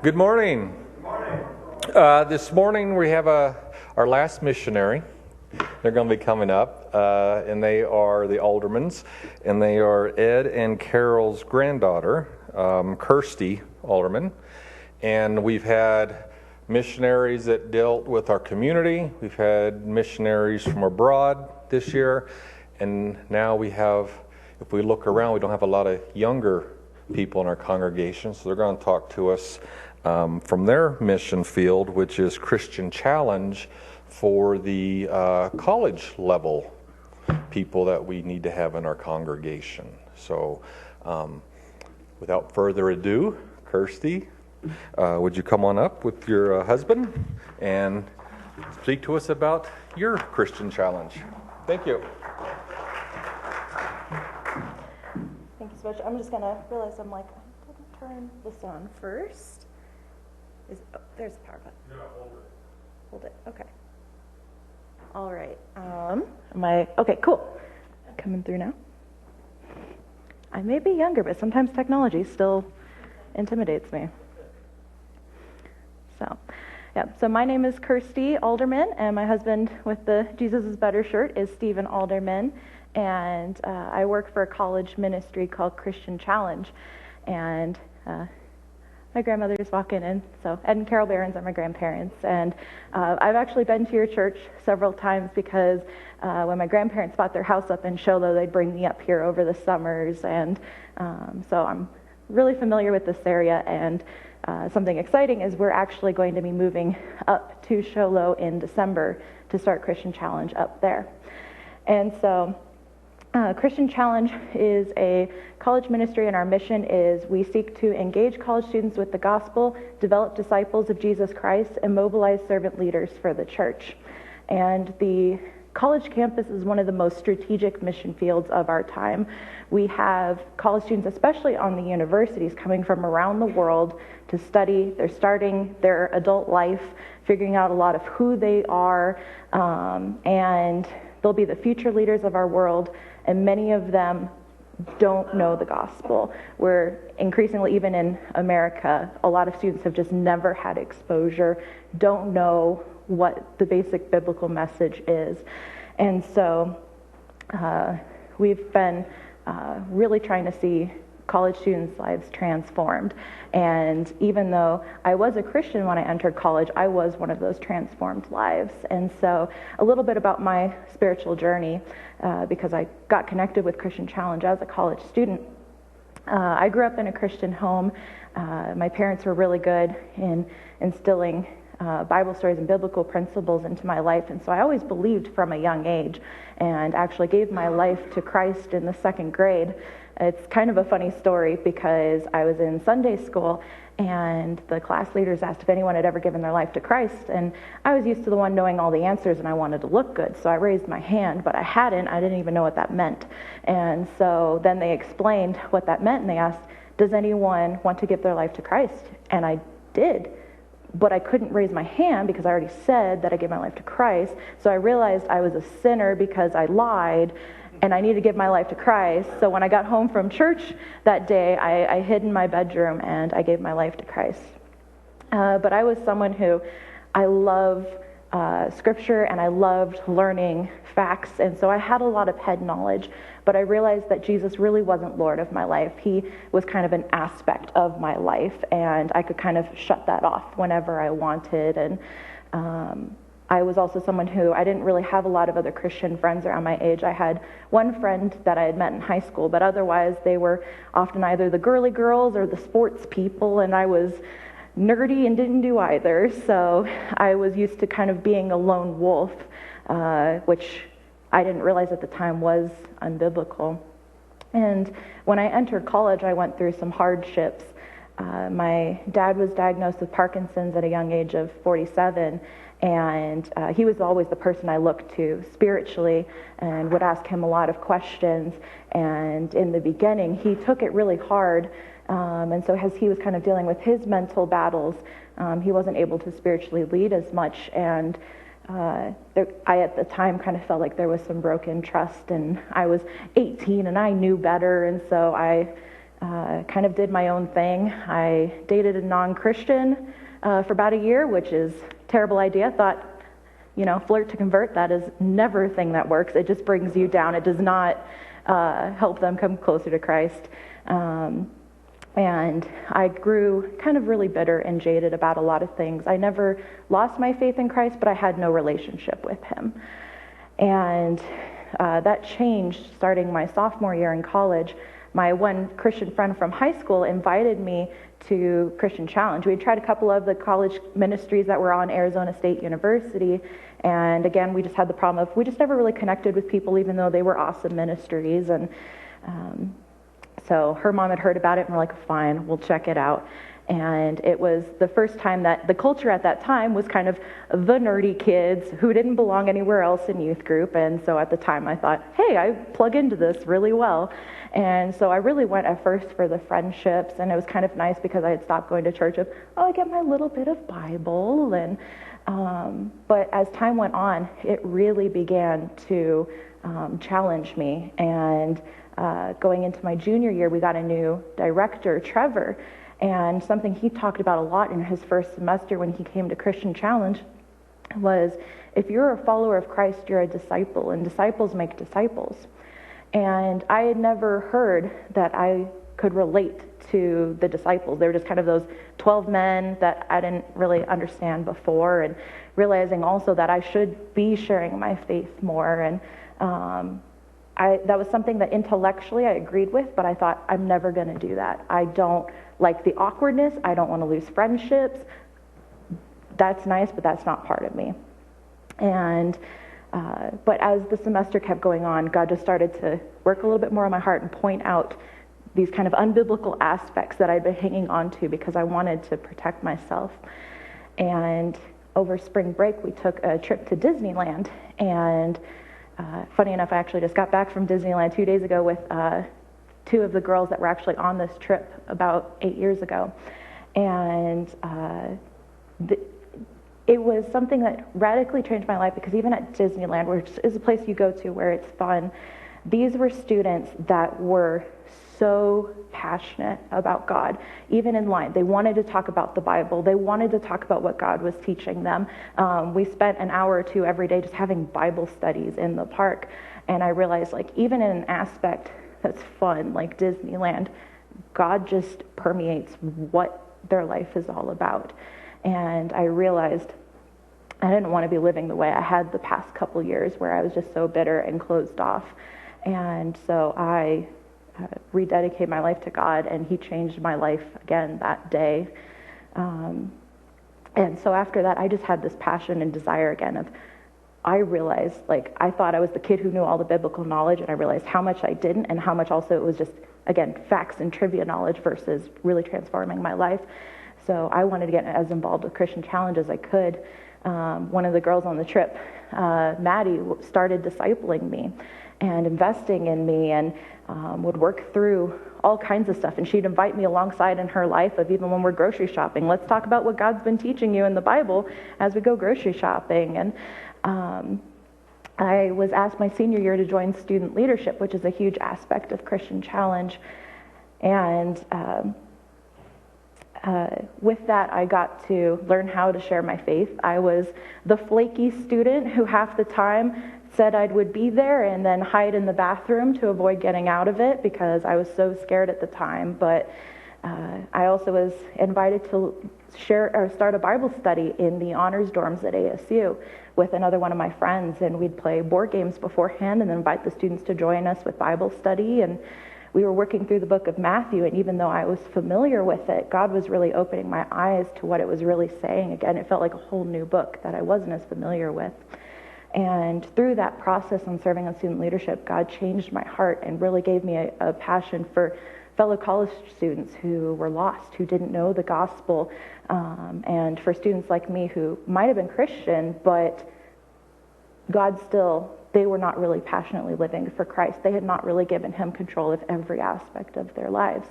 Good morning. This morning we have our last missionary. They're going to be coming up, and they are the Aldermans, and they are Ed and Carol's granddaughter, Kirstie Alderman. And we've had missionaries that dealt with our community. We've had missionaries from abroad this year, and now we have, if we look around, we don't have a lot of younger people in our congregation, so they're going to talk to us from their mission field, which is Christian Challenge for the college level people that we need to have in our congregation. So without further ado, Kirstie, would you come on up with your husband and speak to us about your Christian Challenge? Thank you. Thank you so much. I'm just going to realize I'm like, I didn't turn this on first. There's the power button. No, hold it. Hold it. Okay. All right. Okay, cool. Coming through now. I may be younger, but sometimes technology still intimidates me. So my name is Kirstie Alderman, and my husband with the Jesus is Better shirt is Stephen Alderman, and I work for a college ministry called Christian Challenge, and my grandmother's walking in, so Ed and Carol Barons are my grandparents, and I've actually been to your church several times because when my grandparents bought their house up in Sholo, they'd bring me up here over the summers, and so I'm really familiar with this area, and something exciting is we're actually going to be moving up to Sholo in December to start Christian Challenge up there. And so Christian Challenge is a college ministry, and our mission is we seek to engage college students with the gospel, develop disciples of Jesus Christ, and mobilize servant leaders for the church. And the college campus is one of the most strategic mission fields of our time. We have college students, especially on the universities, coming from around the world to study. They're starting their adult life, figuring out a lot of who they are, and they'll be the future leaders of our world, and many of them don't know the gospel. We're increasingly, even in America, a lot of students have just never had exposure, don't know what the basic biblical message is. And so we've been really trying to see college students' lives transformed. And even though I was a Christian when I entered college, I was one of those transformed lives. And so a little bit about my spiritual journey, because I got connected with Christian Challenge as a college student. I grew up in a Christian home. My parents were really good in instilling Bible stories and biblical principles into my life, and so I always believed from a young age, and actually gave my life to Christ in the second grade. It's kind of a funny story because I was in Sunday school, and the class leaders asked if anyone had ever given their life to Christ, and I was used to the one knowing all the answers, and I wanted to look good, so I raised my hand, but I hadn't. I didn't even know what that meant. And so then they explained what that meant, and they asked, does anyone want to give their life to Christ? And I did. But I couldn't raise my hand because I already said that I gave my life to Christ. So I realized I was a sinner because I lied, and I needed to give my life to Christ. So when I got home from church that day, I hid in my bedroom and I gave my life to Christ. But I was someone who, I love scripture, and I loved learning facts, and so I had a lot of head knowledge, but I realized that Jesus really wasn't Lord of my life. He was kind of an aspect of my life, and I could kind of shut that off whenever I wanted. And I was also someone who, I didn't really have a lot of other Christian friends around my age. I had one friend that I had met in high school, but otherwise they were often either the girly girls or the sports people, and I was nerdy and didn't do either. So I was used to kind of being a lone wolf, which I didn't realize at the time was unbiblical. And when I entered college, I went through some hardships. My dad was diagnosed with Parkinson's at a young age of 47, and he was always the person I looked to spiritually and would ask him a lot of questions. And in the beginning, he took it really hard. And so as he was kind of dealing with his mental battles, he wasn't able to spiritually lead as much. And I, at the time, kind of felt like there was some broken trust. And I was 18 and I knew better. And so I kind of did my own thing. I dated a non-Christian for about a year, which is a terrible idea. Thought, flirt to convert, that is never a thing that works. It just brings you down. It does not help them come closer to Christ. And I grew kind of really bitter and jaded about a lot of things. I never lost my faith in Christ, but I had no relationship with him. And that changed starting my sophomore year in college. My one Christian friend from high school invited me to Christian Challenge. We had tried a couple of the college ministries that were on Arizona State University. And again, we just had the problem of we just never really connected with people, even though they were awesome ministries. And so her mom had heard about it, and we're like, fine, we'll check it out. And it was the first time that the culture at that time was kind of the nerdy kids who didn't belong anywhere else in youth group. And so at the time I thought, hey, I plug into this really well. And so I really went at first for the friendships, and it was kind of nice because I had stopped going to church of, I get my little bit of Bible. And but as time went on, it really began to challenge me. And going into my junior year, we got a new director, Trevor. And something he talked about a lot in his first semester when he came to Christian Challenge was, if you're a follower of Christ, you're a disciple, and disciples make disciples. And I had never heard that I could relate to the disciples. They were just kind of those 12 men that I didn't really understand before, and realizing also that I should be sharing my faith more. And that was something that intellectually I agreed with, but I thought, I'm never going to do that. I don't like the awkwardness. I don't want to lose friendships. That's nice, but that's not part of me. And but as the semester kept going on, God just started to work a little bit more on my heart and point out these kind of unbiblical aspects that I'd been hanging on to because I wanted to protect myself. And over spring break, we took a trip to Disneyland. And funny enough, I actually just got back from Disneyland 2 days ago with two of the girls that were actually on this trip about 8 years ago. And it was something that radically changed my life, because even at Disneyland, which is a place you go to where it's fun, these were students that were so passionate about God. Even in line, they wanted to talk about the Bible. They wanted to talk about what God was teaching them. We spent an hour or two every day just having Bible studies in the park. And I realized, even in an aspect that's fun, like Disneyland, God just permeates what their life is all about. And I realized I didn't want to be living the way I had the past couple years, where I was just so bitter and closed off. And so I rededicated my life to God, and he changed my life again that day. And so after that, I just had this passion and desire again of, I realized, I thought I was the kid who knew all the biblical knowledge, and I realized how much I didn't, and how much also it was just, again, facts and trivia knowledge versus really transforming my life. So I wanted to get as involved with Christian Challenge as I could. One of the girls on the trip, Maddie, started discipling me and investing in me, and would work through all kinds of stuff. And she'd invite me alongside in her life of, even when we're grocery shopping, let's talk about what God's been teaching you in the Bible as we go grocery shopping. And I was asked my senior year to join student leadership, which is a huge aspect of Christian Challenge. And with that, I got to learn how to share my faith. I was the flaky student who half the time said I would be there and then hide in the bathroom to avoid getting out of it because I was so scared at the time. But I also was invited to start a Bible study in the honors dorms at ASU with another one of my friends, and we'd play board games beforehand and then invite the students to join us with Bible study. And we were working through the book of Matthew, and even though I was familiar with it, God was really opening my eyes to what it was really saying. Again, it felt like a whole new book that I wasn't as familiar with. And through that process and serving on student leadership, God changed my heart and really gave me a passion for fellow college students who were lost, who didn't know the gospel, and for students like me who might have been Christian, but God still, they were not really passionately living for Christ. They had not really given him control of every aspect of their lives.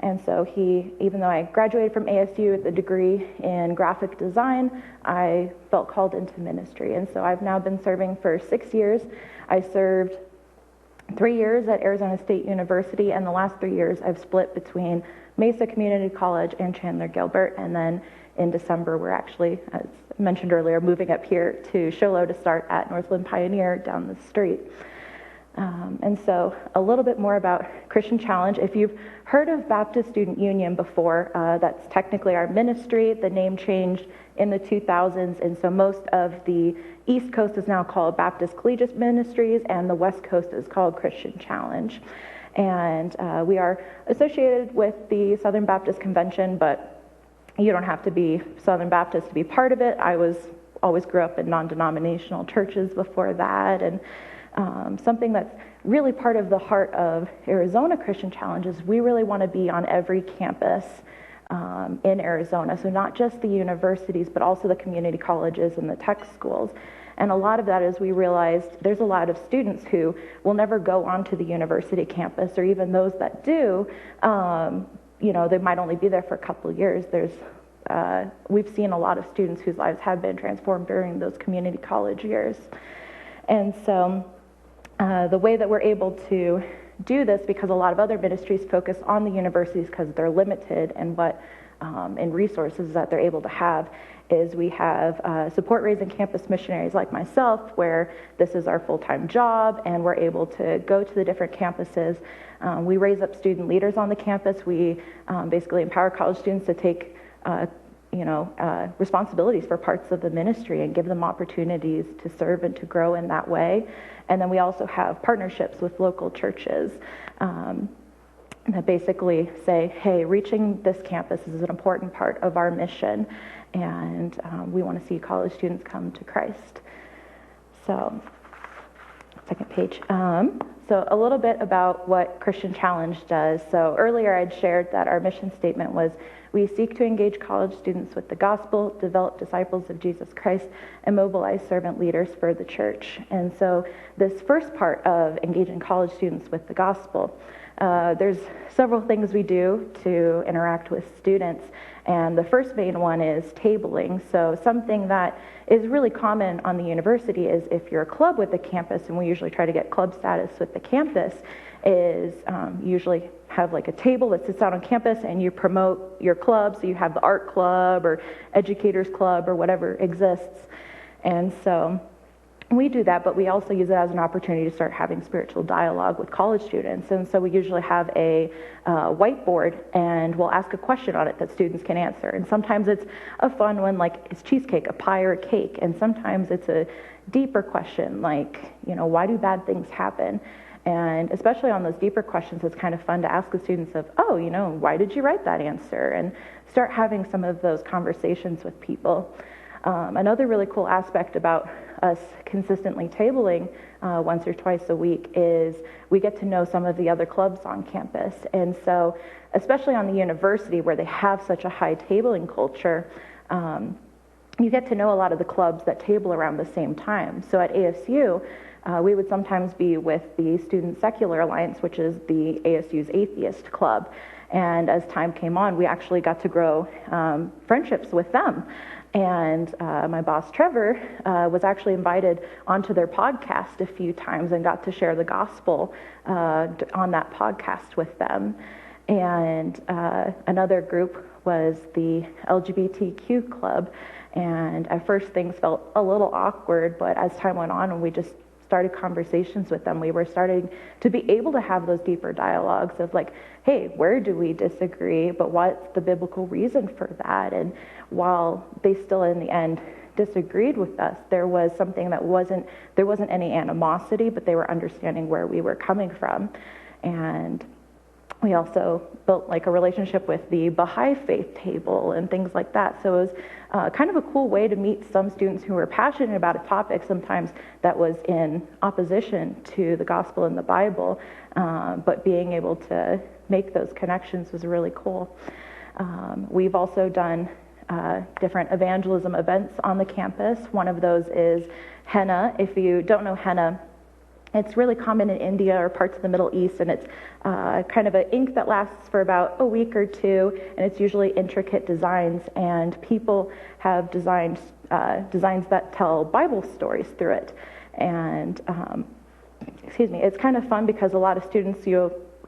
And so even though I graduated from ASU with a degree in graphic design, I felt called into ministry. And so I've now been serving for 6 years. I served 3 years at Arizona State University, and the last 3 years I've split between Mesa Community College and Chandler Gilbert, and then in December we're actually, as mentioned earlier, moving up here to Show Low to start at Northland Pioneer down the street. And so a little bit more about Christian Challenge. If you've heard of Baptist Student Union before, that's technically our ministry. The name changed in the 2000s, and so most of the East Coast is now called Baptist Collegiate Ministries, and the West Coast is called Christian Challenge. And we are associated with the Southern Baptist Convention, but you don't have to be Southern Baptist to be part of it. I always grew up in non-denominational churches before that, and something that's really part of the heart of Arizona Christian Challenge is we really want to be on every campus in Arizona. So not just the universities, but also the community colleges and the tech schools. And a lot of that is we realized there's a lot of students who will never go onto the university campus, or even those that do, they might only be there for a couple of years. We've seen a lot of students whose lives have been transformed during those community college years. And so the way that we're able to do this, because a lot of other ministries focus on the universities because they're limited in resources that they're able to have, is we have support raising campus missionaries like myself, where this is our full-time job, and we're able to go to the different campuses. We raise up student leaders on the campus. We basically empower college students to take responsibilities for parts of the ministry and give them opportunities to serve and to grow in that way. And then we also have partnerships with local churches that basically say, hey, reaching this campus is an important part of our mission, and we want to see college students come to Christ. So, second page. So a little bit about what Christian Challenge does. So earlier I'd shared that our mission statement was, we seek to engage college students with the gospel, develop disciples of Jesus Christ, and mobilize servant leaders for the church. And so this first part of engaging college students with the gospel, there's several things we do to interact with students. And the first main one is tabling. So something that is really common on the university is if you're a club with the campus, and we usually try to get club status with the campus, is usually have like a table that sits out on campus and you promote your club. So you have the art club or educators club or whatever exists. And so we do that, but we also use it as an opportunity to start having spiritual dialogue with college students. And so we usually have a whiteboard, and we'll ask a question on it that students can answer. And sometimes it's a fun one, like, is cheesecake a pie or a cake? And sometimes it's a deeper question, like, why do bad things happen? And especially on those deeper questions, it's kind of fun to ask the students of, why did you write that answer? And start having some of those conversations with people. Another really cool aspect about us consistently tabling once or twice a week is we get to know some of the other clubs on campus. And so, especially on the university where they have such a high tabling culture, you get to know a lot of the clubs that table around the same time. So at ASU, we would sometimes be with the Student Secular Alliance, which is the ASU's atheist club. And as time came on, we actually got to grow friendships with them. And my boss, Trevor, was actually invited onto their podcast a few times and got to share the gospel on that podcast with them. And another group was the LGBTQ club. And at first things felt a little awkward, but as time went on and we just started conversations with them, we were starting to be able to have those deeper dialogues of like, hey, where do we disagree, but what's the biblical reason for that? And while they still in the end disagreed with us, there was something that there wasn't any animosity, but they were understanding where we were coming from. And we also built like a relationship with the Baha'i faith table and things like that. So it was kind of a cool way to meet some students who were passionate about a topic sometimes that was in opposition to the gospel and the Bible, but being able to make those connections was really cool. We've also done different evangelism events on the campus. One of those is henna. If you don't know henna, it's really common in India or parts of the Middle East, and it's kind of an ink that lasts for about a week or two, and it's usually intricate designs, and people have designed designs that tell Bible stories through it. And it's kind of fun because a lot of students,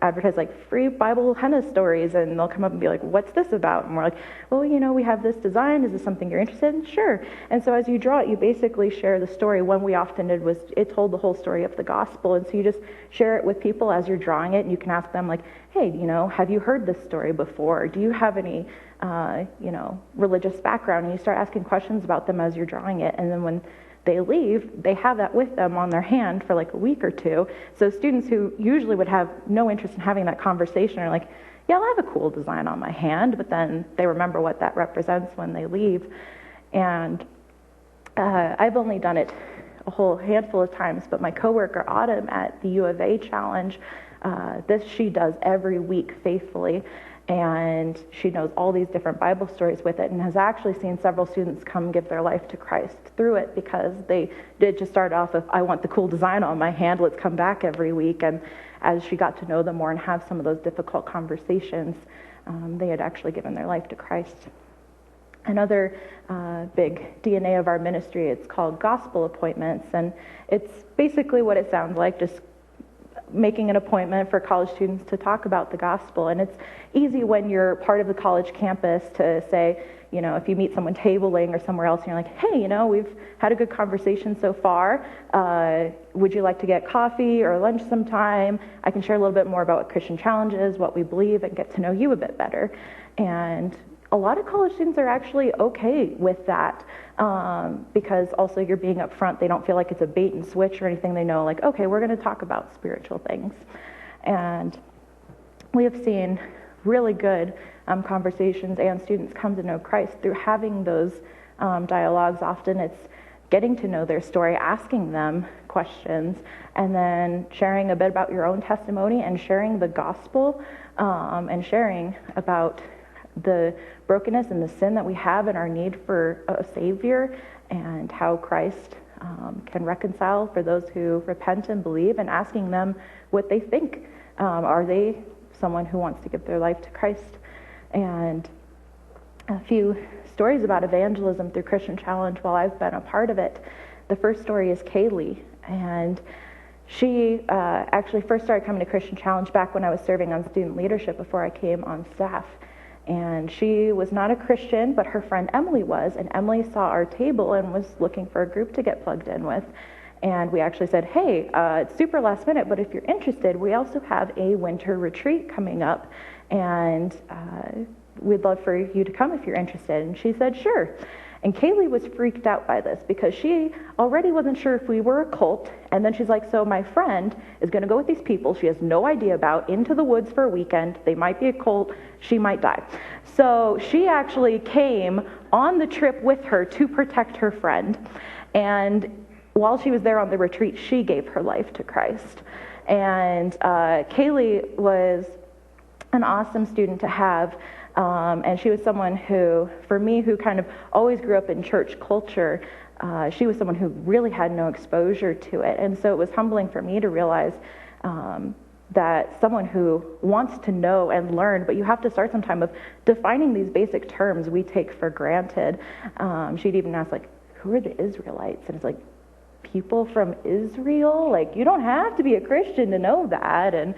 advertise like free Bible henna stories, and they'll come up and be like, what's this about? And we're like, well, we have this design. Is this something you're interested in? Sure. And so as you draw it, you basically share the story. One we often did was it told the whole story of the gospel. And so you just share it with people as you're drawing it, and you can ask them like, hey, have you heard this story before? Do you have any, religious background? And you start asking questions about them as you're drawing it. And then when they leave, they have that with them on their hand for like a week or two. So students who usually would have no interest in having that conversation are like, yeah, I'll have a cool design on my hand, but then they remember what that represents when they leave. And I've only done it a whole handful of times, but my coworker Autumn at the U of A Challenge, she does every week faithfully. And she knows all these different Bible stories with it, and has actually seen several students come give their life to Christ through it, because they did just start off with, I want the cool design on my hand, let's come back every week. And as she got to know them more and have some of those difficult conversations, they had actually given their life to Christ. Another big DNA of our ministry, it's called gospel appointments, and it's basically what it sounds like, just making an appointment for college students to talk about the gospel. And it's easy when you're part of the college campus to say, if you meet someone tabling or somewhere else and you're like, hey, we've had a good conversation so far. Would you like to get coffee or lunch sometime? I can share a little bit more about what Christian Challenge is, what we believe, and get to know you a bit better. And a lot of college students are actually okay with that, because also you're being upfront. They don't feel like it's a bait and switch or anything. They know like, okay, we're going to talk about spiritual things. And we have seen really good conversations and students come to know Christ through having those dialogues. Often it's getting to know their story, asking them questions, and then sharing a bit about your own testimony and sharing the gospel, and sharing about the brokenness and the sin that we have and our need for a Savior, and how Christ can reconcile for those who repent and believe, and asking them what they think. Are they someone who wants to give their life to Christ? And a few stories about evangelism through Christian Challenge while I've been a part of it. The first story is Kaylee, and she actually first started coming to Christian Challenge back when I was serving on student leadership before I came on staff. And she was not a Christian, but her friend Emily was, and Emily saw our table and was looking for a group to get plugged in with. And we actually said, hey, it's super last minute, but if you're interested, we also have a winter retreat coming up, and we'd love for you to come if you're interested. And she said, sure. And Kaylee was freaked out by this because she already wasn't sure if we were a cult. And then she's like, so my friend is going to go with these people she has no idea about into the woods for a weekend. They might be a cult. She might die. So she actually came on the trip with her to protect her friend. And while she was there on the retreat, she gave her life to Christ. And Kaylee was an awesome student to have. And she was someone who, for me, who kind of always grew up in church culture, she was someone who really had no exposure to it. And so it was humbling for me to realize that someone who wants to know and learn, but you have to start sometime of defining these basic terms we take for granted. She'd even ask, like, who are the Israelites? And it's like, people from Israel? Like, you don't have to be a Christian to know that. And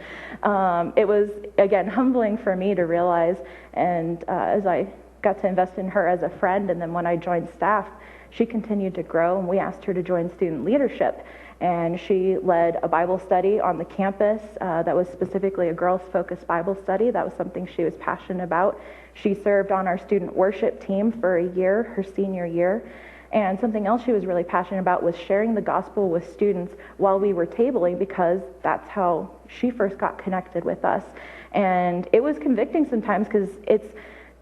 it was, again, humbling for me to realize. And as I got to invest in her as a friend, and then when I joined staff, she continued to grow, and we asked her to join student leadership. And she led a Bible study on the campus that was specifically a girls-focused Bible study. That was something she was passionate about. She served on our student worship team for a year, her senior year. And something else she was really passionate about was sharing the gospel with students while we were tabling, because that's how she first got connected with us. And it was convicting sometimes, because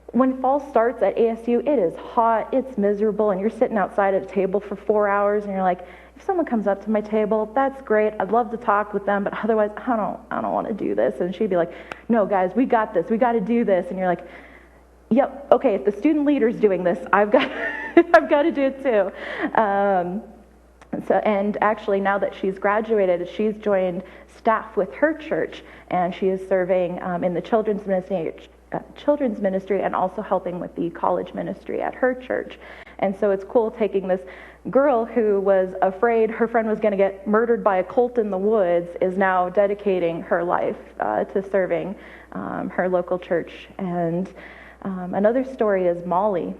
when fall starts at ASU, it is hot, it's miserable, and you're sitting outside at a table for 4 hours, and you're like, if someone comes up to my table, that's great, I'd love to talk with them, but otherwise, I don't want to do this. And she'd be like, no, guys, we got this, we got to do this. And you're like, yep, okay, if the student leader's doing this, I've got to do it too. And actually, now that she's graduated, she's joined staff with her church, and she is serving in the children's ministry and also helping with the college ministry at her church. And so it's cool taking this girl who was afraid her friend was going to get murdered by a cult in the woods is now dedicating her life to serving her local church. And another story is Molly.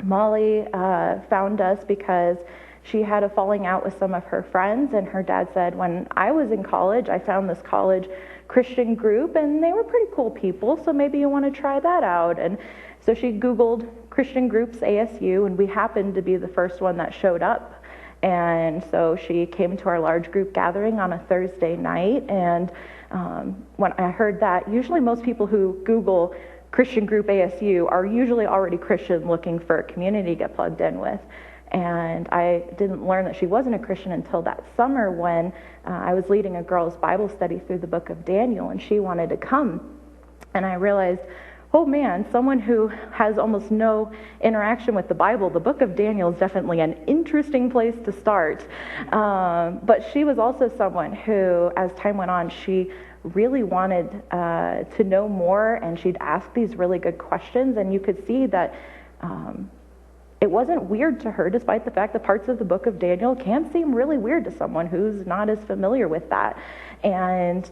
Molly found us because she had a falling out with some of her friends, and her dad said, when I was in college, I found this college Christian group, and they were pretty cool people, so maybe you want to try that out. And so she Googled Christian groups ASU, and we happened to be the first one that showed up. And so she came to our large group gathering on a Thursday night, and when I heard that, usually most people who Google Christian group ASU are usually already Christian looking for a community to get plugged in with. And I didn't learn that she wasn't a Christian until that summer when I was leading a girls' Bible study through the book of Daniel, and she wanted to come. And I realized, oh man, someone who has almost no interaction with the Bible, the book of Daniel is definitely an interesting place to start. But she was also someone who, as time went on, she really wanted to know more, and she'd ask these really good questions, and you could see that it wasn't weird to her, despite the fact that parts of the book of Daniel can seem really weird to someone who's not as familiar with that. And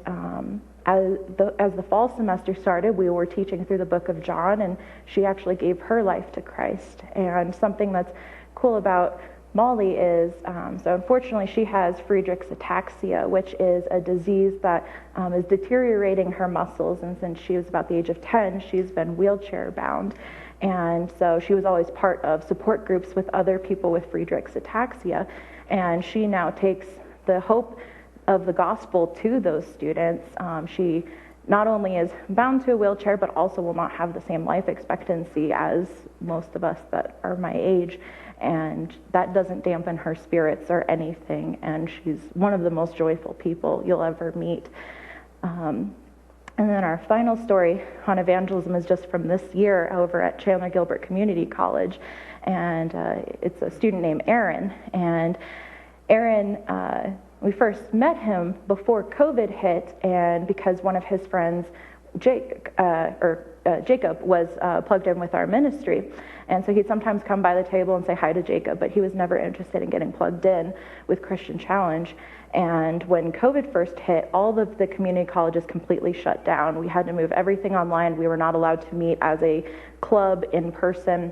as the fall semester started, we were teaching through the book of John, and she actually gave her life to Christ. And something that's cool about Molly is, so unfortunately she has Friedreich's ataxia, which is a disease that is deteriorating her muscles, and since she was about the age of 10, she's been wheelchair bound. And so she was always part of support groups with other people with Friedreich's ataxia, and she now takes the hope of the gospel to those students. She not only is bound to a wheelchair, but also will not have the same life expectancy as most of us that are my age, and that doesn't dampen her spirits or anything, and she's one of the most joyful people you'll ever meet. And then our final story on evangelism is just from this year over at Chandler Gilbert Community College, and it's a student named Aaron. And Aaron, we first met him before COVID hit, and because one of his friends, Jacob, was plugged in with our ministry. And so he'd sometimes come by the table and say hi to Jacob, but he was never interested in getting plugged in with Christian Challenge. And when COVID first hit, all of the community colleges completely shut down. We had to move everything online. We were not allowed to meet as a club in person.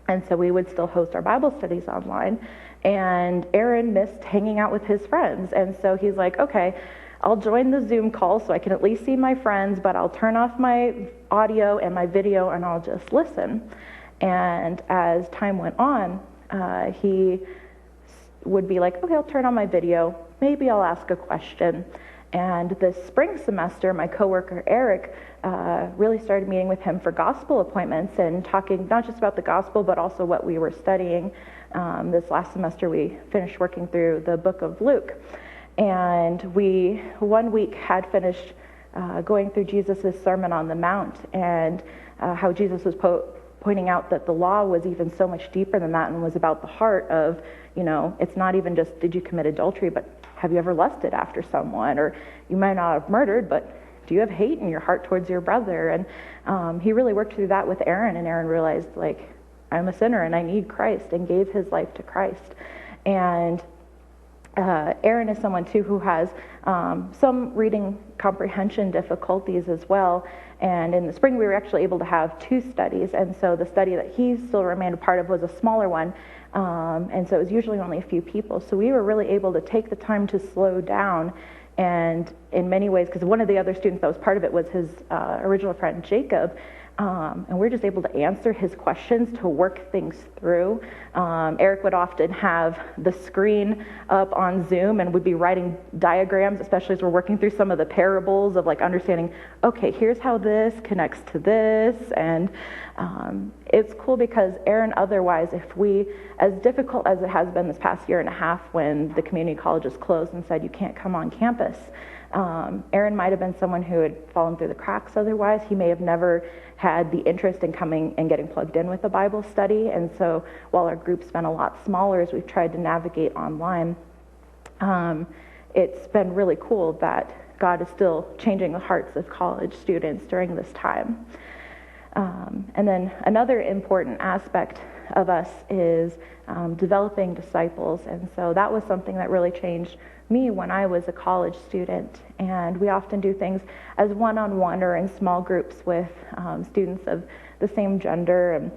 And so we would still host our Bible studies online. And Aaron missed hanging out with his friends. And so he's like, okay, I'll join the Zoom call so I can at least see my friends, but I'll turn off my audio and my video and I'll just listen. And as time went on, he would be like, okay, I'll turn on my video. Maybe I'll ask a question. And this spring semester, my coworker Eric really started meeting with him for gospel appointments and talking not just about the gospel, but also what we were studying. This last semester, we finished working through the book of Luke. And we, one week, had finished going through Jesus' Sermon on the Mount and how Jesus was pointing out that the law was even so much deeper than that and was about the heart of, you know, it's not even just did you commit adultery, but have you ever lusted after someone? Or you might not have murdered, but do you have hate in your heart towards your brother? And he really worked through that with Aaron, and Aaron realized, like, I'm a sinner and I need Christ, and gave his life to Christ. And Aaron is someone, too, who has some reading comprehension difficulties as well. And in the spring, we were actually able to have 2 studies. And so the study that he still remained a part of was a smaller one. And so it was usually only a few people. So we were really able to take the time to slow down. And in many ways, because one of the other students that was part of it was his original friend, Jacob. And we're just able to answer his questions, to work things through. Eric would often have the screen up on Zoom and would be writing diagrams, especially as we're working through some of the parables of like understanding, okay, here's how this connects to this. And it's cool because Aaron, otherwise, as difficult as it has been this past year and a half when the community colleges closed and said you can't come on campus, Aaron might have been someone who had fallen through the cracks otherwise. He may have never had the interest in coming and getting plugged in with a Bible study. And so while our group's been a lot smaller as we've tried to navigate online, it's been really cool that God is still changing the hearts of college students during this time. And then another important aspect of us is developing disciples. And so that was something that really changed me when I was a college student. And we often do things as one-on-one or in small groups with students of the same gender.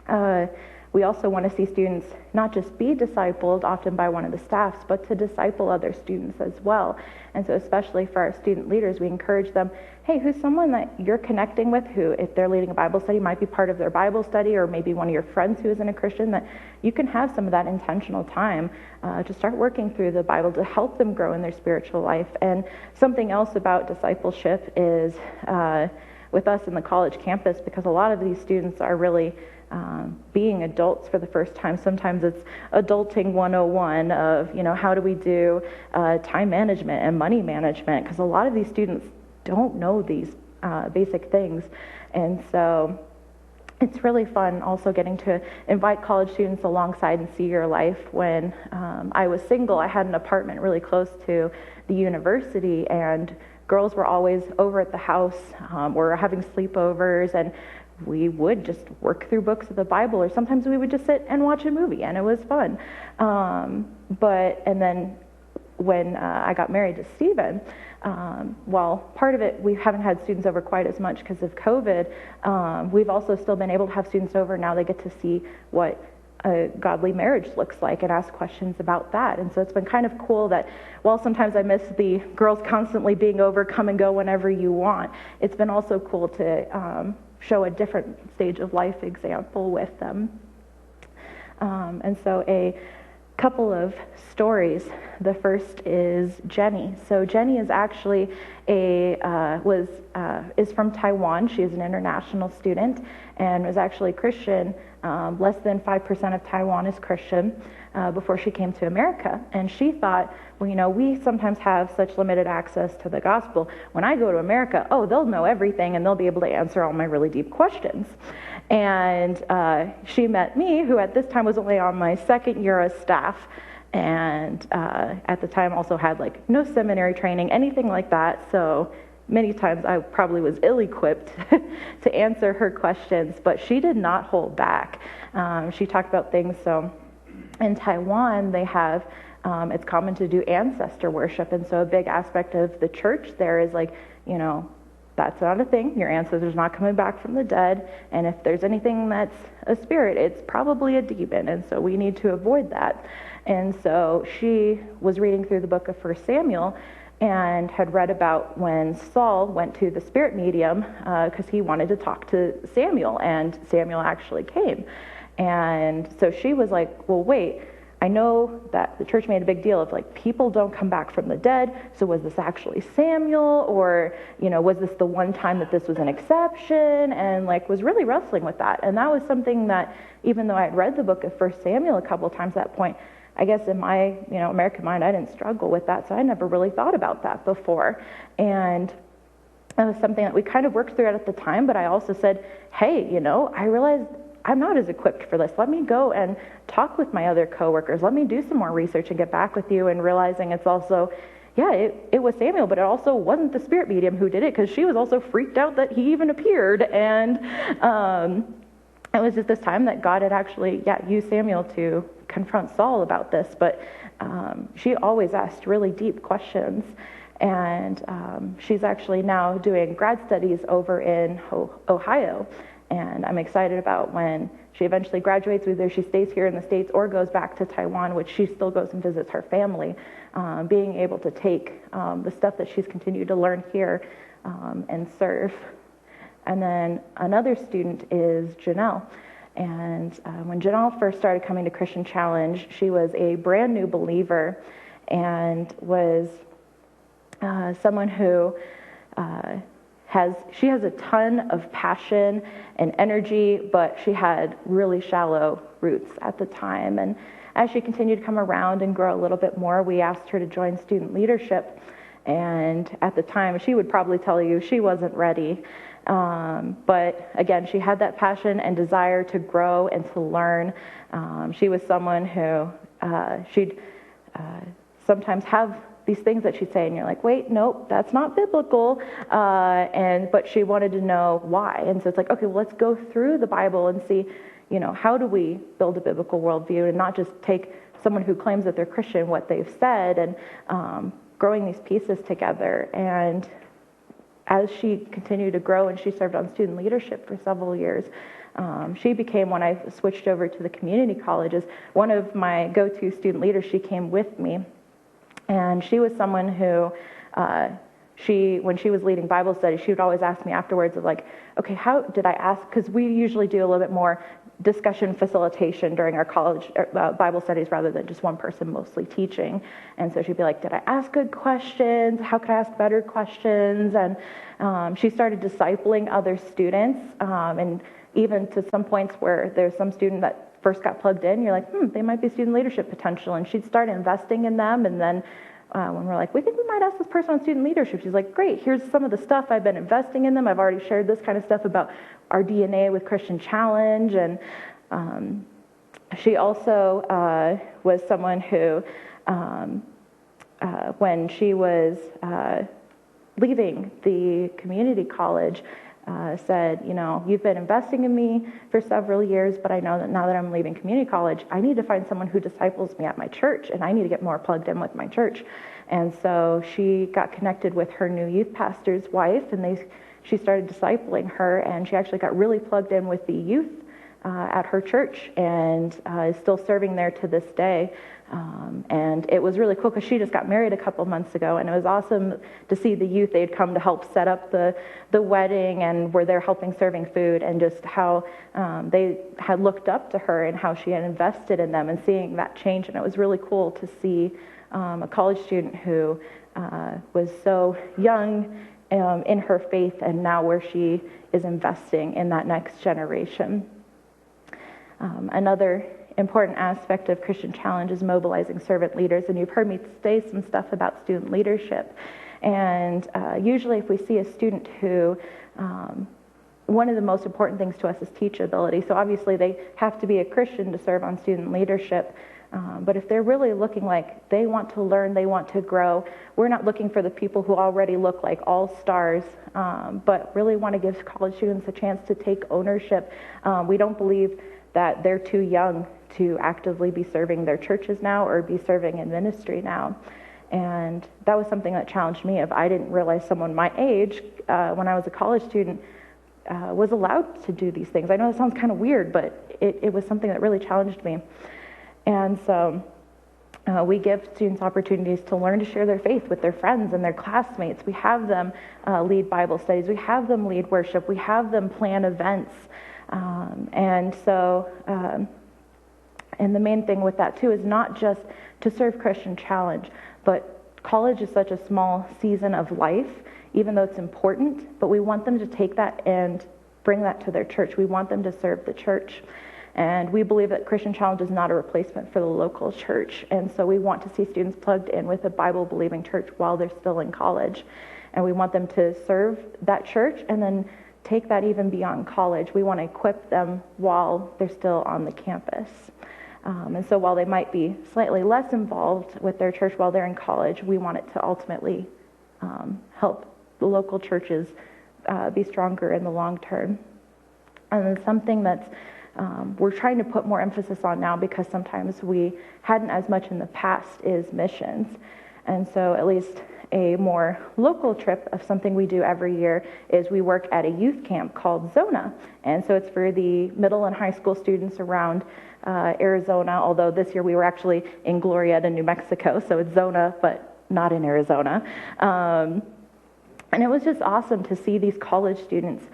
And we also want to see students not just be discipled often by one of the staffs, but to disciple other students as well. And so especially for our student leaders, we encourage them, hey, who's someone that you're connecting with who, if they're leading a Bible study, might be part of their Bible study, or maybe one of your friends who isn't a Christian, that you can have some of that intentional time to start working through the Bible to help them grow in their spiritual life. And something else about discipleship is with us in the college campus, because a lot of these students are really being adults for the first time. Sometimes it's adulting 101 of, how do we do time management and money management? Because a lot of these students don't know these basic things. And so it's really fun also getting to invite college students alongside and see your life. When I was single, I had an apartment really close to the university, and girls were always over at the house. We're having sleepovers, and we would just work through books of the Bible, or sometimes we would just sit and watch a movie, and it was fun. And then when I got married to Stephen, part of it, we haven't had students over quite as much because of COVID. We've also still been able to have students over. Now they get to see what a godly marriage looks like and ask questions about that. And so it's been kind of cool that while sometimes I miss the girls constantly being over, come and go whenever you want, it's been also cool to show a different stage of life example with them. And so a couple of stories. The first is Jenny. So Jenny is actually is from Taiwan. She is an international student and was actually Christian. Less than 5% of Taiwan is Christian before she came to America. And she thought, well, we sometimes have such limited access to the gospel. When I go to America, they'll know everything and they'll be able to answer all my really deep questions. And she met me, who at this time was only on my second year as staff, and at the time also had no seminary training, anything like that. So many times I probably was ill-equipped to answer her questions, but she did not hold back. She talked about things. So in Taiwan, they have, it's common to do ancestor worship. And so a big aspect of the church there is that's not a thing. Your ancestor's not coming back from the dead. And if there's anything that's a spirit, it's probably a demon. And so we need to avoid that. And so she was reading through the book of 1 Samuel and had read about when Saul went to the spirit medium because he wanted to talk to Samuel, and Samuel actually came. And so she was like, well, wait, I know that the church made a big deal of people don't come back from the dead. So was this actually Samuel, or, was this the one time that this was an exception? And was really wrestling with that. And that was something that, even though I had read the book of 1 Samuel a couple of times at that point, I guess in my, American mind, I didn't struggle with that. So I never really thought about that before. And that was something that we kind of worked through at the time. But I also said, hey, I realized I'm not as equipped for this. Let me go and talk with my other coworkers. Let me do some more research and get back with you. And realizing it's also, it was Samuel, but it also wasn't the spirit medium who did it, because she was also freaked out that he even appeared. And it was at this time that God had actually, used Samuel to confront Saul about this. But she always asked really deep questions. And she's actually now doing grad studies over in Ohio. And I'm excited about when she eventually graduates, whether she stays here in the States or goes back to Taiwan, which she still goes and visits her family, being able to take the stuff that she's continued to learn here and serve. And then another student is Janelle. And when Janelle first started coming to Christian Challenge, she was a brand new believer and was someone who she has a ton of passion and energy, but she had really shallow roots at the time. And as she continued to come around and grow a little bit more, we asked her to join student leadership. And at the time, she would probably tell you she wasn't ready. But again, she had that passion and desire to grow and to learn. She was someone who she'd sometimes have these things that she'd say, and you're like, wait, nope, that's not biblical. But she wanted to know why. And so it's like, okay, well, let's go through the Bible and see, how do we build a biblical worldview and not just take someone who claims that they're Christian, what they've said, and growing these pieces together. And as she continued to grow and she served on student leadership for several years, she became, when I switched over to the community colleges, one of my go-to student leaders. She came with me, and she was someone who, when she was leading Bible studies, she would always ask me afterwards of like, okay, how did I ask? Because we usually do a little bit more discussion facilitation during our college Bible studies rather than just one person mostly teaching. And so she'd be like, did I ask good questions? How could I ask better questions? And she started discipling other students, and even to some points where there's some student that first got plugged in, you're like, they might be student leadership potential. And she'd start investing in them. And then when we're like, we think we might ask this person on student leadership, she's like, great, here's some of the stuff I've been investing in them. I've already shared this kind of stuff about our DNA with Christian Challenge. And she also was someone who, when she was leaving the community college, said, you've been investing in me for several years, but I know that now that I'm leaving community college, I need to find someone who disciples me at my church, and I need to get more plugged in with my church. And so she got connected with her new youth pastor's wife, and she started discipling her, and she actually got really plugged in with the youth at her church, and is still serving there to this day. And it was really cool because she just got married a couple months ago, and it was awesome to see the youth. They'd come to help set up the wedding and were there helping serving food, and just how they had looked up to her and how she had invested in them, and seeing that change. And it was really cool to see a college student who was so young in her faith, and now where she is investing in that next generation. Another important aspect of Christian Challenge is mobilizing servant leaders, and you've heard me say some stuff about student leadership. And usually if we see a student who, one of the most important things to us is teachability. So obviously they have to be a Christian to serve on student leadership. But if they're really looking like they want to learn, they want to grow, we're not looking for the people who already look like all stars, but really want to give college students a chance to take ownership. We don't believe that they're too young to actively be serving their churches now or be serving in ministry now. And that was something that challenged me. If I didn't realize someone my age, when I was a college student, was allowed to do these things. I know that sounds kind of weird, but it was something that really challenged me. And so we give students opportunities to learn to share their faith with their friends and their classmates. We have them lead Bible studies. We have them lead worship. We have them plan events. And the main thing with that too is not just to serve Christian Challenge, but college is such a small season of life, even though it's important, but we want them to take that and bring that to their church. We want them to serve the church. And we believe that Christian Challenge is not a replacement for the local church. And so we want to see students plugged in with a Bible-believing church while they're still in college. And we want them to serve that church and then take that even beyond college. We want to equip them while they're still on the campus. And so while they might be slightly less involved with their church while they're in college, we want it to ultimately help the local churches be stronger in the long term. And then something that's we're trying to put more emphasis on now, because sometimes we hadn't as much in the past, is missions. And so at least a more local trip of something we do every year is we work at a youth camp called Zona. And so it's for the middle and high school students around Arizona, although this year we were actually in Glorieta, New Mexico, so it's Zona, but not in Arizona. And it was just awesome to see these college students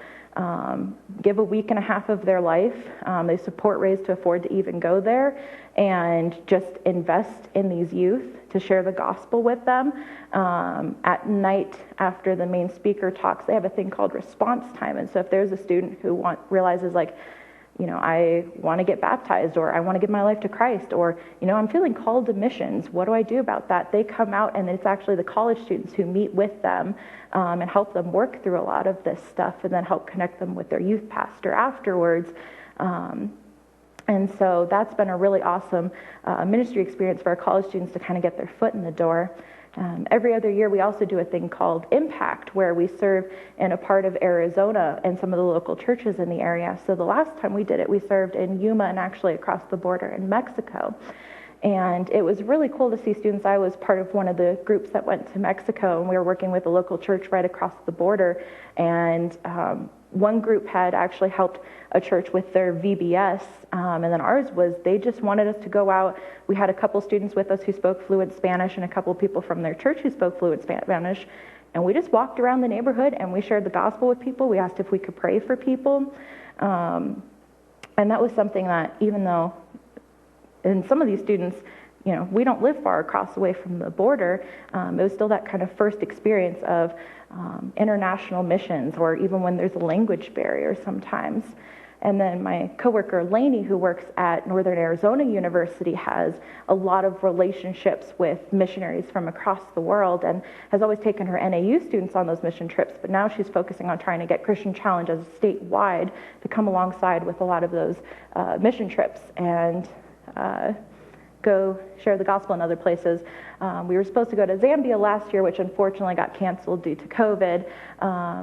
give a week and a half of their life. They support Raise to afford to even go there, and just invest in these youth to share the gospel with them. At night, after the main speaker talks, they have a thing called response time. And so if there's a student who realizes like, I want to get baptized, or I want to give my life to Christ, or, I'm feeling called to missions. What do I do about that? They come out, and it's actually the college students who meet with them and help them work through a lot of this stuff, and then help connect them with their youth pastor afterwards. And so that's been a really awesome ministry experience for our college students to kind of get their foot in the door. Every other year, we also do a thing called Impact, where we serve in a part of Arizona and some of the local churches in the area. So the last time we did it, we served in Yuma and actually across the border in Mexico. And it was really cool to see students. I was part of one of the groups that went to Mexico, and we were working with a local church right across the border. And one group had actually helped a church with their VBS, and then ours was they just wanted us to go out. We had a couple students with us who spoke fluent Spanish and a couple people from their church who spoke fluent Spanish, and we just walked around the neighborhood and we shared the gospel with people. We asked if we could pray for people, and that was something that, even though and some of these students, we don't live far across away from the border, it was still that kind of first experience of international missions, or even when there's a language barrier sometimes. And then my coworker Lainey, who works at Northern Arizona University, has a lot of relationships with missionaries from across the world and has always taken her NAU students on those mission trips, but now she's focusing on trying to get Christian Challenge as a statewide to come alongside with a lot of those mission trips and go share the gospel in other places. We were supposed to go to Zambia last year, which unfortunately got canceled due to COVID,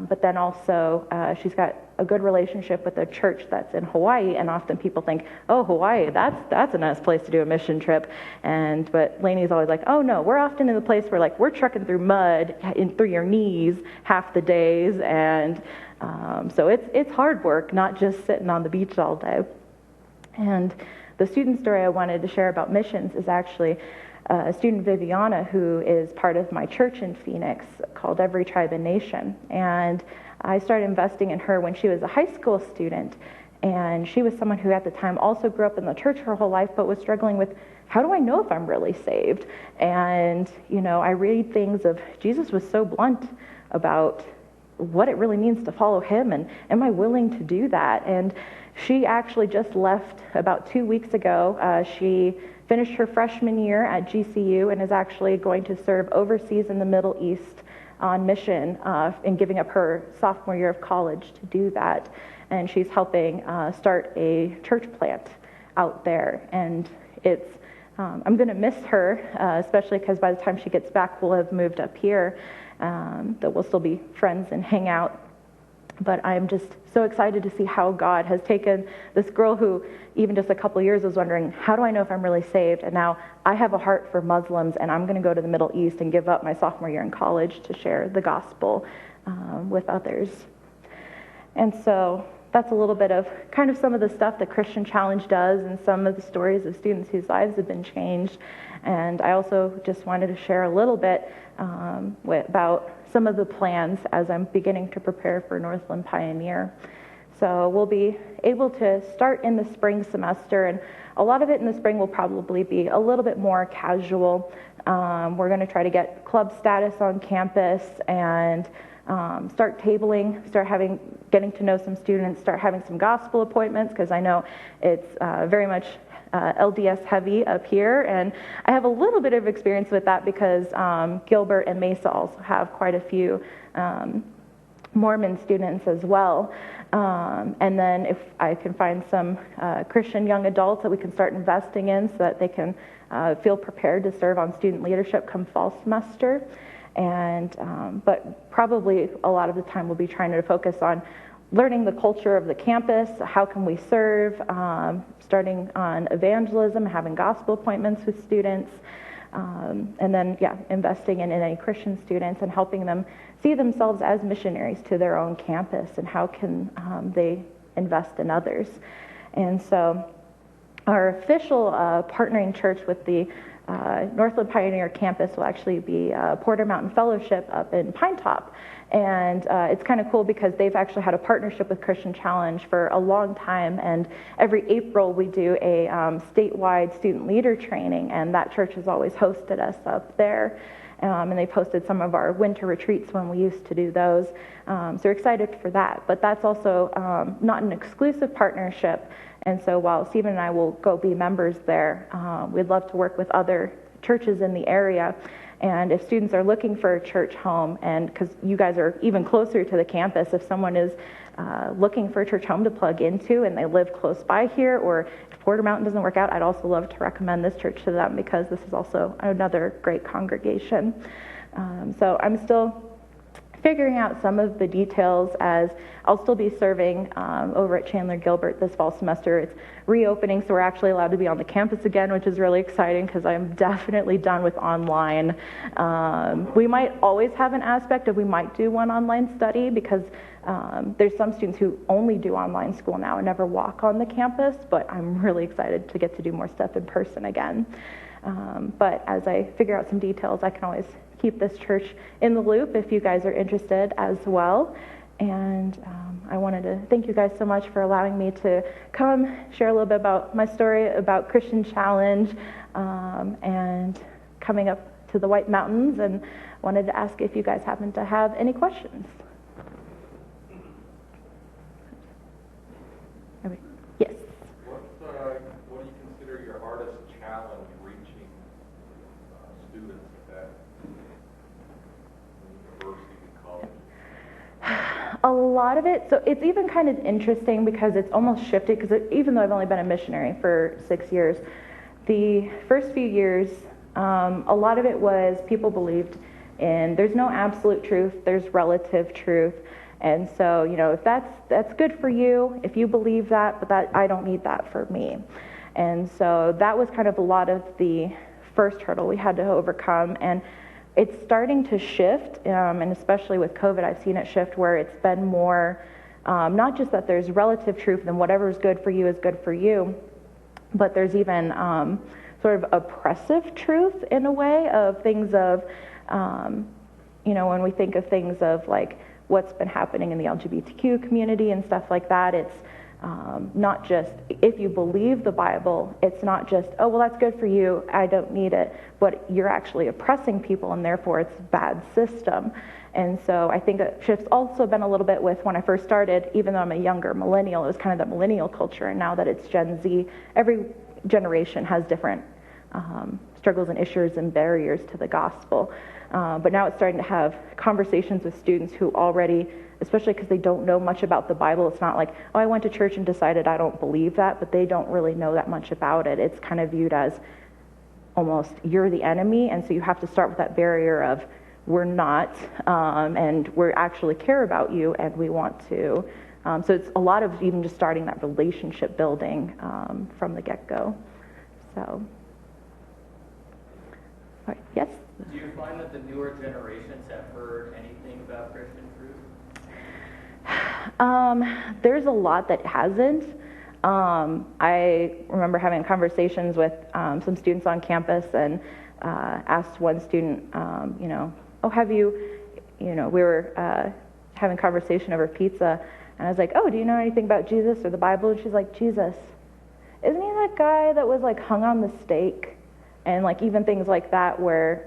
but then also she's got a good relationship with a church that's in Hawaii, and often people think, oh, Hawaii, that's a nice place to do a mission trip, but Lainey's always like, oh no, we're often in the place where we're trucking through mud through your knees half the days, and so it's hard work, not just sitting on the beach all day. And the student story I wanted to share about missions is actually a student, Viviana, who is part of my church in Phoenix called Every Tribe and Nation. And I started investing in her when she was a high school student. And she was someone who at the time also grew up in the church her whole life, but was struggling with, how do I know if I'm really saved? And, I read things of Jesus was so blunt about what it really means to follow him, and am I willing to do that? And she actually just left about 2 weeks ago. She finished her freshman year at GCU and is actually going to serve overseas in the Middle East on mission and giving up her sophomore year of college to do that. And she's helping start a church plant out there. And I'm going to miss her, especially because by the time she gets back, we'll have moved up here, that we'll still be friends and hang out. But I'm just so excited to see how God has taken this girl who even just a couple of years was wondering, how do I know if I'm really saved? And now I have a heart for Muslims, and I'm going to go to the Middle East and give up my sophomore year in college to share the gospel with others. And so that's a little bit of kind of some of the stuff that Christian Challenge does and some of the stories of students whose lives have been changed. And I also just wanted to share a little bit about some of the plans as I'm beginning to prepare for Northland Pioneer. So we'll be able to start in the spring semester, and a lot of it in the spring will probably be a little bit more casual. We're going to try to get club status on campus and start tabling, getting to know some students, start having some gospel appointments, because I know it's very much LDS heavy up here, and I have a little bit of experience with that because Gilbert and Mesa also have quite a few Mormon students as well. And then if I can find some Christian young adults that we can start investing in so that they can feel prepared to serve on student leadership come fall semester. And but probably a lot of the time we'll be trying to focus on learning the culture of the campus, how can we serve, starting on evangelism, having gospel appointments with students, and then, investing in any Christian students and helping them see themselves as missionaries to their own campus and how can they invest in others. And so our official partnering church with the Northland Pioneer campus will actually be Porter Mountain Fellowship up in Pine Top. And it's kind of cool because they've actually had a partnership with Christian Challenge for a long time. And every April we do a statewide student leader training, and that church has always hosted us up there. And they've hosted some of our winter retreats when we used to do those. So we're excited for that. But that's also not an exclusive partnership. And so while Stephen and I will go be members there, we'd love to work with other churches in the area And if students are looking for a church home, and because you guys are even closer to the campus, if someone is looking for a church home to plug into and they live close by here, or if Porter Mountain doesn't work out, I'd also love to recommend this church to them because this is also another great congregation. So I'm still figuring out some of the details, as I'll still be serving over at Chandler Gilbert this fall semester. It's reopening, so we're actually allowed to be on the campus again, which is really exciting because I'm definitely done with online. We might always have an aspect of we might do one online study because there's some students who only do online school now and never walk on the campus, but I'm really excited to get to do more stuff in person again. But as I figure out some details, I can always keep this church in the loop if you guys are interested as well. And I wanted to thank you guys so much for allowing me to come share a little bit about my story about Christian Challenge and coming up to the White Mountains, and wanted to ask if you guys happen to have any questions. Yes. What do you consider your hardest challenge reaching students at that university and college? A lot of it, so it's even kind of interesting because it's almost shifted, because even though I've only been a missionary for 6 years, the first few years, a lot of it was people believed in there's no absolute truth, there's relative truth. And so, if that's good for you, if you believe that, but that I don't need that for me. And so that was kind of a lot of the first hurdle we had to overcome. And it's starting to shift, and especially with COVID, I've seen it shift where it's been more, not just that there's relative truth and whatever is good for you is good for you, but there's even sort of oppressive truth in a way of things of, when we think of things of like what's been happening in the LGBTQ community and stuff like that, it's not just, if you believe the Bible, it's not just, oh, well, that's good for you, I don't need it, but you're actually oppressing people, and therefore it's a bad system. And so I think a shift's also been a little bit with when I first started, even though I'm a younger millennial, it was kind of the millennial culture, and now that it's Gen Z, every generation has different struggles and issues and barriers to the gospel. But now it's starting to have conversations with students who already, especially because they don't know much about the Bible, it's not like, oh, I went to church and decided I don't believe that, but they don't really know that much about it. It's kind of viewed as almost you're the enemy, and so you have to start with that barrier of we're not, and we actually care about you, and we want to. So it's a lot of even just starting that relationship building from the get-go. So, all right, yes? Do you find that the newer generations have heard anything about Christian truth? There's a lot that hasn't. I remember having conversations with some students on campus, and asked one student, oh, have you, we were having conversation over pizza, and I was like, oh, do you know anything about Jesus or the Bible? And she's like, Jesus, isn't he that guy that was like hung on the stake? And like even things like that where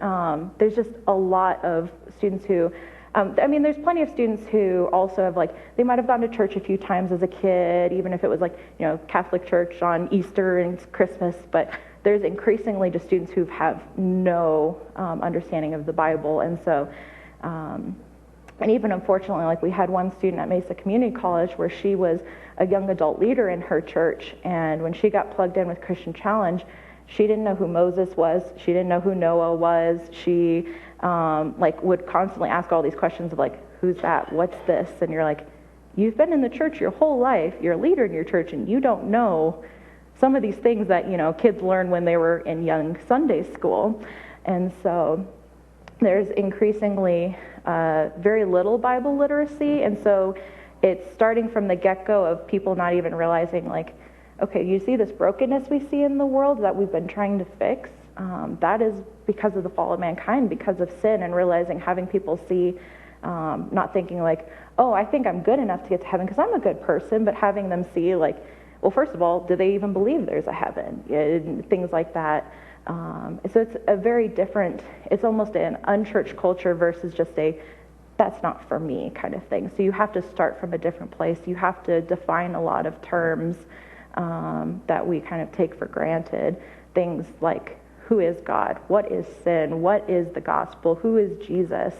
there's just a lot of students who, there's plenty of students who also have they might have gone to church a few times as a kid, even if it was Catholic church on Easter and Christmas, but there's increasingly just students who have no understanding of the Bible. And so, and even unfortunately, we had one student at Mesa Community College where she was a young adult leader in her church, and when she got plugged in with Christian Challenge, she didn't know who Moses was. She didn't know who Noah was. She would constantly ask all these questions of who's that? What's this? And you're like, you've been in the church your whole life. You're a leader in your church, and you don't know some of these things that kids learn when they were in young Sunday school. And so there's increasingly very little Bible literacy, and so it's starting from the get-go of people not even realizing okay, you see this brokenness we see in the world that we've been trying to fix? That is because of the fall of mankind, because of sin, and realizing, having people see, not thinking oh, I think I'm good enough to get to heaven because I'm a good person, but having them see well, first of all, do they even believe there's a heaven? And things like that. So it's a very different, it's almost an unchurched culture versus just that's not for me kind of thing. So you have to start from a different place. You have to define a lot of terms that we kind of take for granted. Things like who is God? What is sin? What is the gospel? Who is Jesus?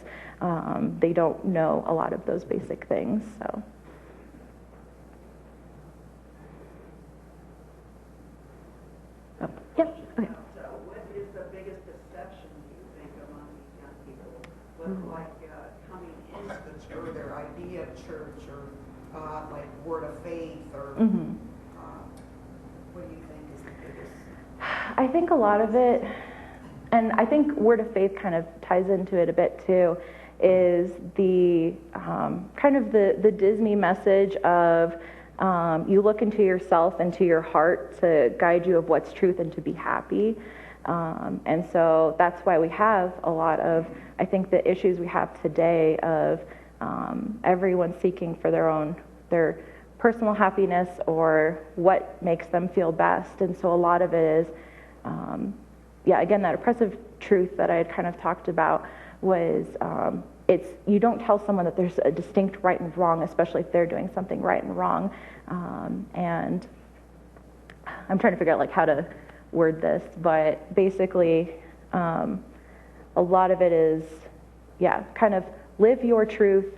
They don't know a lot of those basic things. So. Oh, yep. Okay. So what is the biggest deception, do you think, among these young people with coming into the church, or their idea of church, or like word of faith, or what do you think is the biggest? I think a lot of it, and I think word of faith kind of ties into it a bit too, is the kind of the Disney message of you look into yourself, into your heart to guide you of what's truth and to be happy. And so that's why we have a lot of, I think, the issues we have today of everyone seeking for their personal happiness or what makes them feel best. And so a lot of it is, again, that oppressive truth that I had kind of talked about was you don't tell someone that there's a distinct right and wrong, especially if they're doing something right and wrong. And I'm trying to figure out like how to word this, but basically a lot of it is, kind of live your truth,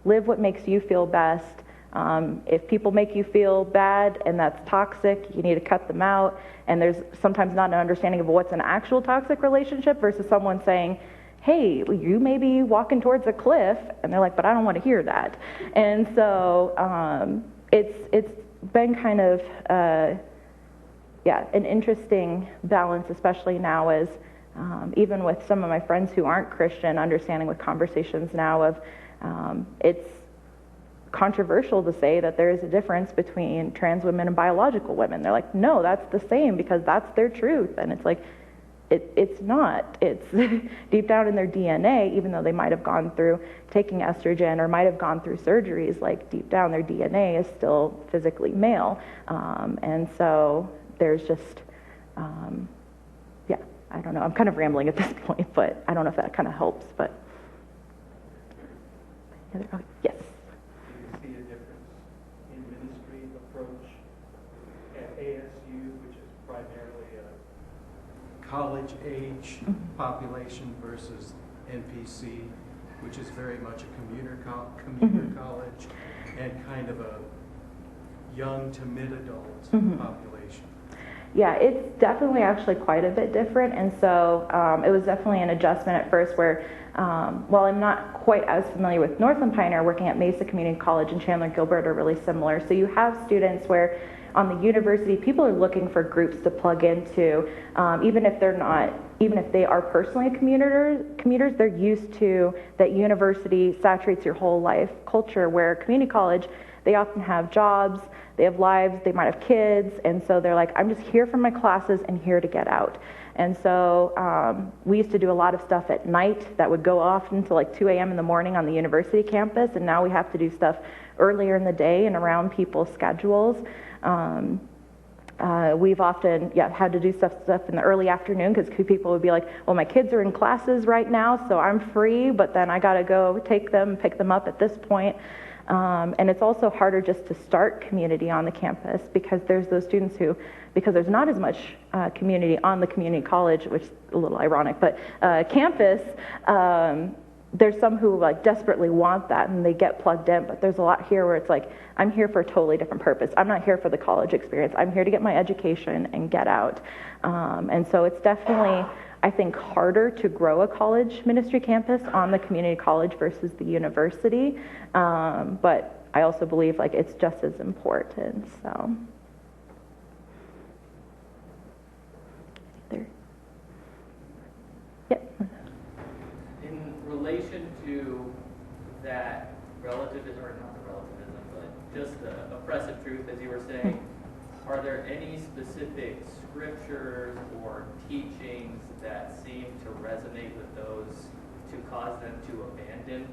live what makes you feel best. If people make you feel bad and that's toxic, you need to cut them out. And there's sometimes not an understanding of what's an actual toxic relationship versus someone saying, hey, you may be walking towards a cliff, and they're like, but I don't want to hear that. And so it's been kind of an interesting balance, especially now as even with some of my friends who aren't Christian, understanding with conversations now of it's controversial to say that there is a difference between trans women and biological women. They're like, no, that's the same because that's their truth. And it's like, it's not. It's deep down in their DNA, even though they might have gone through taking estrogen or might have gone through surgeries, like deep down their DNA is still physically male. And so there's just, I don't know. I'm kind of rambling at this point, but I don't know if that kind of helps. But yes. Do you see a difference in ministry approach at ASU, which is primarily a college-age population, versus NPC, which is very much a commuter college and kind of a young to mid-adult population? Yeah, it's definitely actually quite a bit different. And so it was definitely an adjustment at first where, while I'm not quite as familiar with Northland Pioneer, working at Mesa Community College and Chandler Gilbert are really similar. So you have students where on the university, people are looking for groups to plug into, even if they are personally commuters, they're used to that university saturates your whole life culture, where community college, they often have jobs, they have lives, they might have kids, and so they're like, I'm just here for my classes and here to get out. And so we used to do a lot of stuff at night that would go off until like 2 a.m. in the morning on the university campus, and now we have to do stuff earlier in the day and around people's schedules. We've often had to do stuff in the early afternoon because people would be like, well, my kids are in classes right now, so I'm free, but then I got to go pick them up at this point. And it's also harder just to start community on the campus because there's those students who, because there's not as much community on the community college, which is a little ironic, but campus, there's some who like desperately want that and they get plugged in, but there's a lot here where it's like, I'm here for a totally different purpose. I'm not here for the college experience. I'm here to get my education and get out. And so it's definitely, I think, harder to grow a college ministry campus on the community college versus the university. But I also believe like it's just as important. So. There. Yep. In relation to that relativism, or not the relativism, but just the oppressive truth, as you were saying, are there any specific scriptures or teachings that seem to resonate with those to cause them to abandon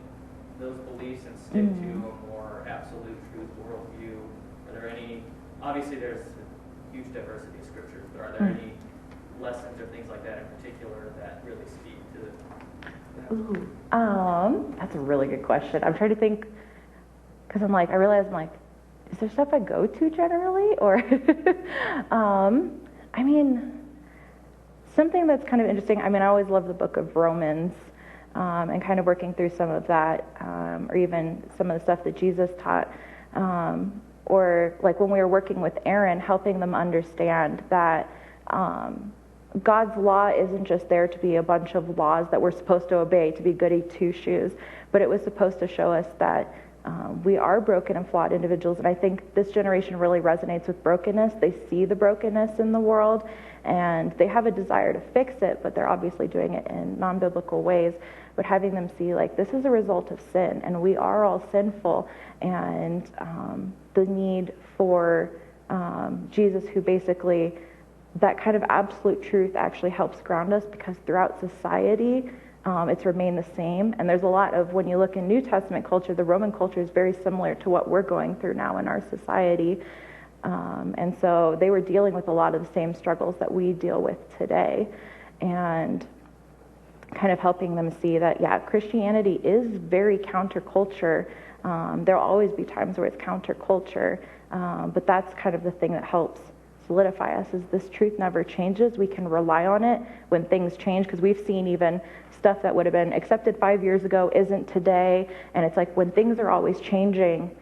those beliefs and stick to a more absolute truth worldview? Are there any, obviously there's a huge diversity of scriptures, but are there any lessons or things like that in particular that really speak to that? That's a really good question. I'm trying to think, because I realize is there stuff I go to generally? Or, I mean, something that's kind of interesting, I mean, I always love the book of Romans, and kind of working through some of that, or even some of the stuff that Jesus taught, or like when we were working with Aaron, helping them understand that God's law isn't just there to be a bunch of laws that we're supposed to obey, to be goody two-shoes, but it was supposed to show us that we are broken and flawed individuals. And I think this generation really resonates with brokenness. They see the brokenness in the world, and they have a desire to fix it, but they're obviously doing it in non-biblical ways. But having them see, like, this is a result of sin, and we are all sinful, and the need for Jesus, who basically, that kind of absolute truth actually helps ground us, because throughout society, it's remained the same. And there's a lot of, when you look in New Testament culture, the Roman culture is very similar to what we're going through now in our society. And so they were dealing with a lot of the same struggles that we deal with today. And kind of helping them see that, yeah, Christianity is very counterculture. There'll always be times where it's counterculture, but that's kind of the thing that helps solidify us, is this truth never changes. We can rely on it when things change, because we've seen even stuff that would have been accepted 5 years ago isn't today. And it's like, when things are always changing,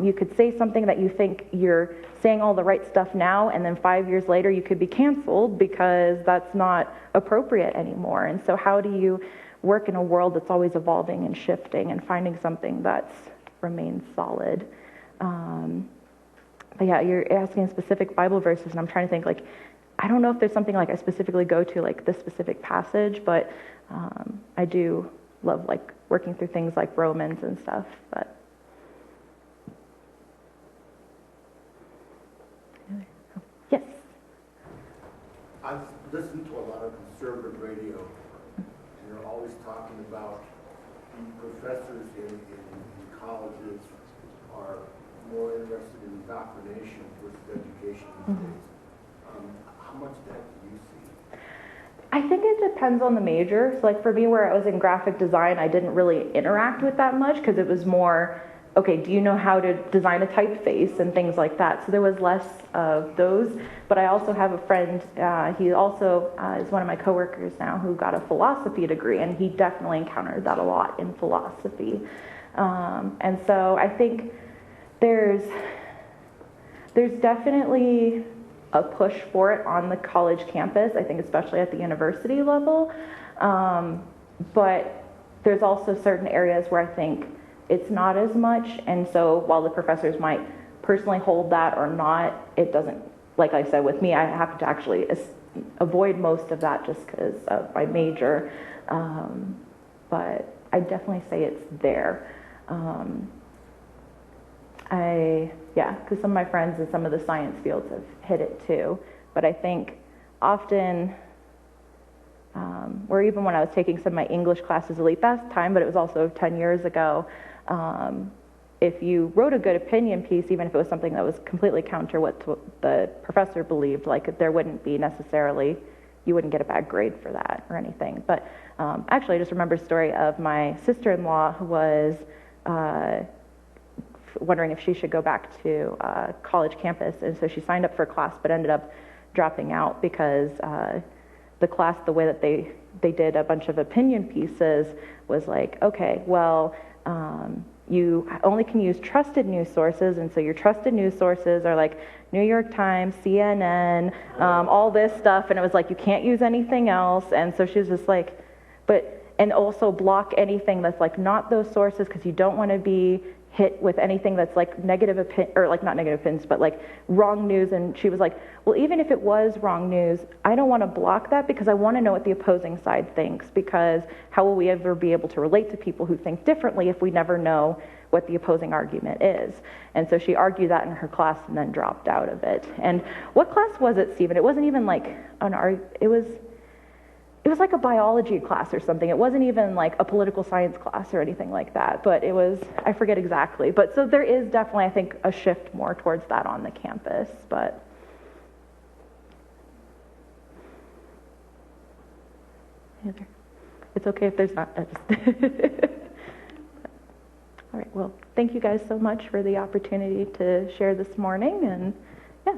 you could say something that you think you're saying all the right stuff now, and then 5 years later you could be canceled because that's not appropriate anymore. And so how do you work in a world that's always evolving and shifting and finding something that's remains solid? But yeah, you're asking specific Bible verses, and I'm trying to think, like, I don't know if there's something like I specifically go to, like this specific passage, but I do love like working through things like Romans and stuff. But yes. I've listened to a lot of conservative radio, and they're always talking about the professors in colleges are more interested in indoctrination versus education these days. How much of that do you see? I think it depends on the major. So like for me, where I was in graphic design, I didn't really interact with that much, because it was more, okay, do you know how to design a typeface and things like that? So there was less of those. But I also have a friend, he also is one of my coworkers now, who got a philosophy degree, and he definitely encountered that a lot in philosophy. And so I think there's definitely a push for it on the college campus, I think especially at the university level. But there's also certain areas where I think it's not as much. And so while the professors might personally hold that or not, it doesn't, like I said, with me, I have to actually avoid most of that just because of my major. But I definitely say it's there. Because some of my friends in some of the science fields have hit it too. But I think often, or even when I was taking some of my English classes, at least that time, but it was also 10 years ago, if you wrote a good opinion piece, even if it was something that was completely counter what the professor believed, like there wouldn't be necessarily, you wouldn't get a bad grade for that or anything. But actually, I just remember a story of my sister-in-law who was wondering if she should go back to college campus, and so she signed up for a class but ended up dropping out because the class, the way that they did a bunch of opinion pieces was like, okay, well, you only can use trusted news sources, and so your trusted news sources are like New York Times, CNN, all this stuff, and it was like you can't use anything else. And so she was just like, and also block anything that's like not those sources, because you don't want to be hit with anything that's like negative or like not negative opinions, but like wrong news. And she was like, well, even if it was wrong news, I don't want to block that, because I want to know what the opposing side thinks, because how will we ever be able to relate to people who think differently if we never know what the opposing argument is? And so she argued that in her class and then dropped out of it. And what class was it, Stephen? It wasn't even like it was like a biology class or something. It wasn't even like a political science class or anything like that, but it was, I forget exactly. But so there is definitely, I think, a shift more towards that on the campus. But it's okay if there's not. All right, well, thank you guys so much for the opportunity to share this morning, and yeah.